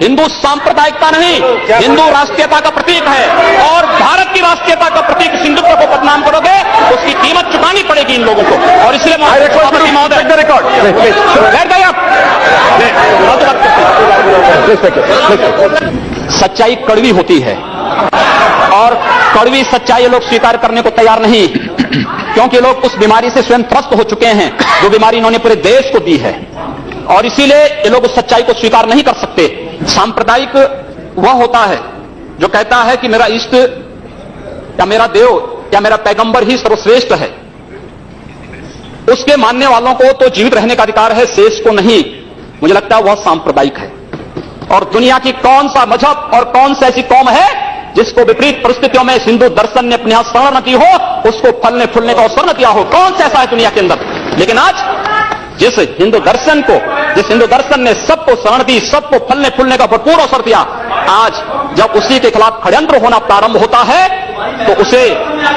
हिंदू सांप्रदायिकता नहीं, हिंदू राष्ट्रीयता का प्रतीक है और भारत की राष्ट्रीयता का प्रतीक हिंदुत्व को बदनाम करोगे तो उसकी कीमत चुकानी पड़ेगी इन लोगों को। और इसलिए महोदय बैठ गए आप। सच्चाई कड़वी होती है और कड़वी सच्चाई लोग स्वीकार करने को तैयार नहीं, क्योंकि लोग उस बीमारी से स्वयं त्रस्त हो चुके हैं जो बीमारी इन्होंने पूरे देश को दी है, और इसीलिए ये लोग उस सच्चाई को स्वीकार नहीं कर सकते। सांप्रदायिक वह होता है जो कहता है कि मेरा इष्ट या मेरा देव या मेरा पैगंबर ही सर्वश्रेष्ठ है। उसके मानने वालों को तो जीवित रहने का अधिकार है, शेष को नहीं। मुझे लगता है वह सांप्रदायिक है। और दुनिया की कौन सा मजहब और कौन सी ऐसी कौम है जिसको विपरीत परिस्थितियों में हिंदू दर्शन ने अपने यहां शरण की हो, उसको फलने फूलने का अवसर न दिया हो? कौन सा ऐसा है दुनिया के अंदर? लेकिन आज जिस हिंदू दर्शन ने सबको शरण दी, सबको फलने फूलने का भरपूर अवसर दिया, आज जब उसी के खिलाफ षड्यंत्र होना प्रारंभ होता है तो उसे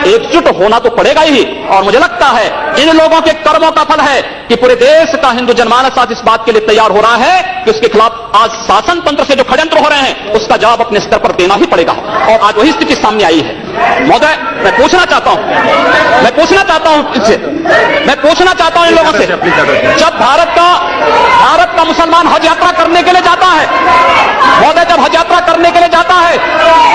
एकजुट होना तो पड़ेगा ही। और मुझे लगता है इन लोगों के कर्मों का फल है कि पूरे देश का हिंदू जनमानस आज इस बात के लिए तैयार हो रहा है कि उसके खिलाफ आज शासन तंत्र से जो षड्यंत्र हो रहे हैं उसका जवाब अपने स्तर पर देना ही पड़ेगा। और आज वही स्थिति सामने आई है। महोदय, मैं पूछना चाहता हूं इन लोगों से, जब भारत का मुसलमान हज यात्रा करने के लिए जाता है, महोदय, जब हज यात्रा करने के लिए जाता है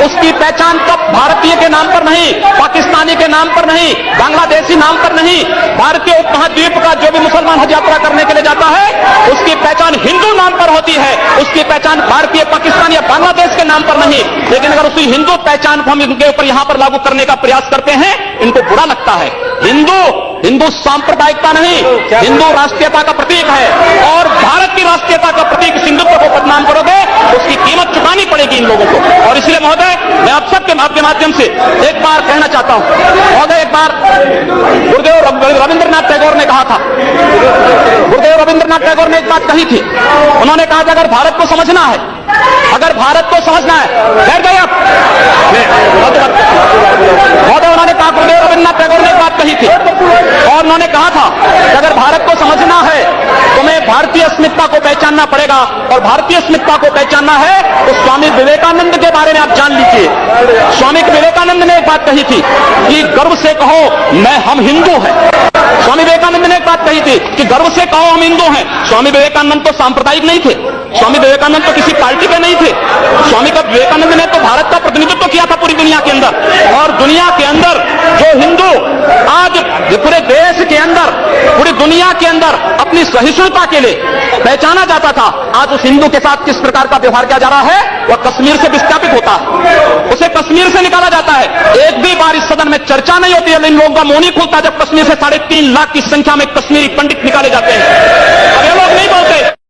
उसकी पहचान कब भारतीय के नाम पर नहीं, पाकिस्तानी के नाम पर नहीं, बांग्लादेशी नाम पर नहीं, भारतीय उपमहाद्वीप का जो भी मुसलमान हज यात्रा करने के लिए जाता है उसकी पहचान हिंदू नाम पर होती है, उसकी पहचान भारतीय, पाकिस्तान या बांग्लादेश के नाम पर नहीं। लेकिन अगर उसी हिंदू पहचान को हम इनके ऊपर यहां पर लागू करने का प्रयास करते हैं, इनको बुरा लगता है। हिंदू सांप्रदायिकता नहीं, हिंदू राष्ट्रीयता का प्रतीक है और भारत की राष्ट्रीयता का प्रतीक हिंदुत्व को बदनाम करोगे तो उसकी कीमत चुकानी पड़ेगी इन लोगों को। और इसलिए महोदय, मैं आप सबके माध्यम से एक बार कहना चाहता हूं, महोदय, एक बार गुरुदेव रविंद्रनाथ टैगोर ने कहा था, गुरुदेव रविंद्रनाथ टैगोर ने एक बात कही थी। उन्होंने कहा कि अगर भारत को समझना है, बैठ गए आप महोदय, उन्होंने कहा, गुरुदेव रविंद्रनाथ टैगोर ने एक बात कही थी और उन्होंने कहा था कि अगर भारत को समझना है तुम्हें भारतीय अस्मिता को पहचानना पड़ेगा, और भारतीय अस्मिता को पहचानना है तो स्वामी विवेकानंद के बारे में आप जान लीजिए। स्वामी विवेकानंद ने एक बात कही थी कि गर्व से कहो हम हिंदू हैं। स्वामी विवेकानंद ने एक बात कही थी कि गर्व से कहो हम हिंदू हैं। स्वामी विवेकानंद तो सांप्रदायिक नहीं थे, स्वामी विवेकानंद तो किसी पार्टी के नहीं थे। स्वामी विवेकानंद ने तो भारत का प्रतिनिधित्व किया था पूरी दुनिया के अंदर, और दुनिया के अंदर जो हिंदू आज पूरे देश के अंदर, पूरी दुनिया के अंदर अपनी सहिष्णुता के लिए पहचाना जाता था, आज उस हिंदू के साथ किस प्रकार का व्यवहार किया जा रहा है वह कश्मीर से विस्थापित होता है, उसे कश्मीर से निकाला जाता है। एक भी बार इस सदन में चर्चा नहीं होती है, इन लोगों का मुंह नहीं खुलता जब कश्मीर से 3.5 लाख की संख्या में कश्मीरी पंडित निकाले जाते हैं।